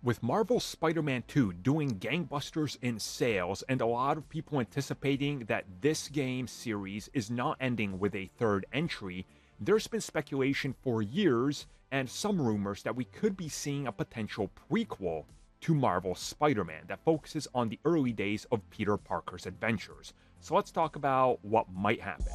With Marvel's Spider-Man 2 doing gangbusters in sales and a lot of people anticipating that this game series is not ending with a third entry, there's been speculation for years and some rumors that we could be seeing a potential prequel to Marvel's Spider-Man that focuses on the early days of Peter Parker's adventures. So let's talk about what might happen.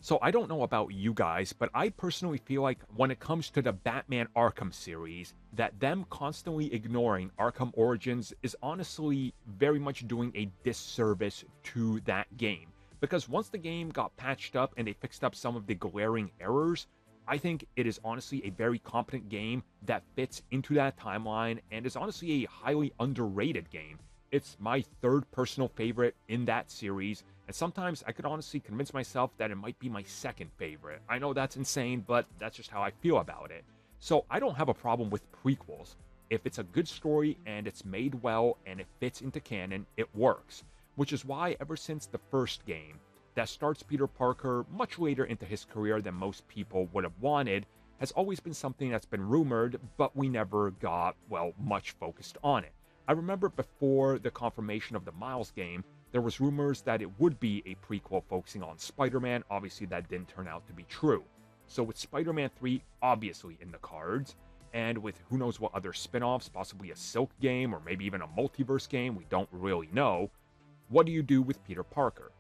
So I don't know about you guys, but I personally feel like when it comes to the Batman Arkham series, that them constantly ignoring Arkham Origins is honestly very much doing a disservice to that game. Because once the game got patched up and they fixed up some of the glaring errors, I think it is honestly a very competent game that fits into that timeline and is honestly a highly underrated game. It's my third personal favorite in that series, and sometimes I could honestly convince myself that it might be my second favorite. I know that's insane, but that's just how I feel about it. So I don't have a problem with prequels. If it's a good story and it's made well and it fits into canon, it works. Which is why ever since the first game, that starts Peter Parker much later into his career than most people would have wanted, has always been something that's been rumored, but we never got, well, much focused on it. I remember before the confirmation of the Miles game, there was rumors that it would be a prequel focusing on Spider-Man. Obviously, that didn't turn out to be true. So with Spider-Man 3 obviously in the cards, and with who knows what other spin-offs, possibly a Silk game or maybe even a multiverse game, we don't really know, what do you do with Peter Parker?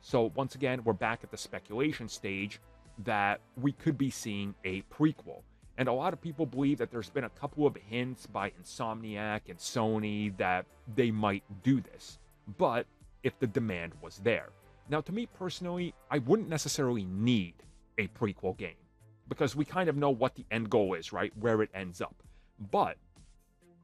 So once again, we're back at the speculation stage that we could be seeing a prequel. And a lot of people believe that there's been a couple of hints by Insomniac and Sony that they might do this. But if the demand was there. Now, to me personally, I wouldn't necessarily need a prequel game because we kind of know what the end goal is, right? Where it ends up. But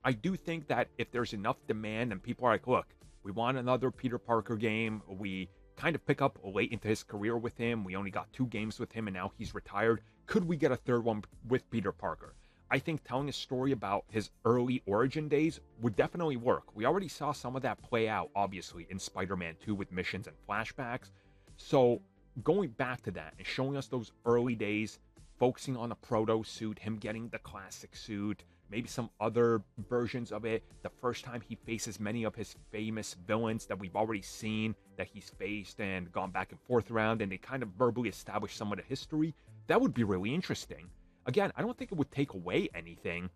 I do think that if there's enough demand and people are like, look, we want another Peter Parker game. We kind of pick up late into his career with him. We only got 2 games with him and now he's retired. Could we get a third one with Peter Parker? I think telling a story about his early origin days would definitely work. We already saw some of that play out, obviously, in Spider-Man 2 with missions and flashbacks. So going back to that and showing us those early days, focusing on the proto suit, him getting the classic suit, maybe some other versions of it, the first time he faces many of his famous villains that we've already seen, that he's faced and gone back and forth around, and they kind of verbally establish some of the history, that would be really interesting. Again, I don't think it would take away anything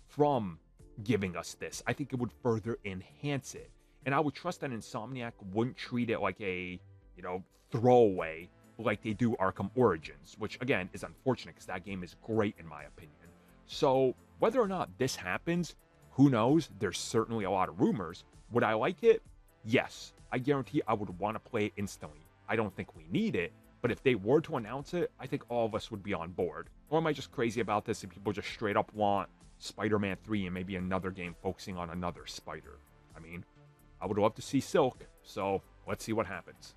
from giving us this. I think it would further enhance it. And I would trust that Insomniac wouldn't treat it like a, throwaway like they do Arkham Origins, which again is unfortunate because that game is great in my opinion. So whether or not this happens, who knows? There's certainly a lot of rumors. Would I like it? Yes. I guarantee I would want to play it instantly. I don't think we need it, but if they were to announce it, I think all of us would be on board. Or am I just crazy about this and people just straight up want Spider-Man 3 and maybe another game focusing on another Spider? I mean, I would love to see Silk, so let's see what happens.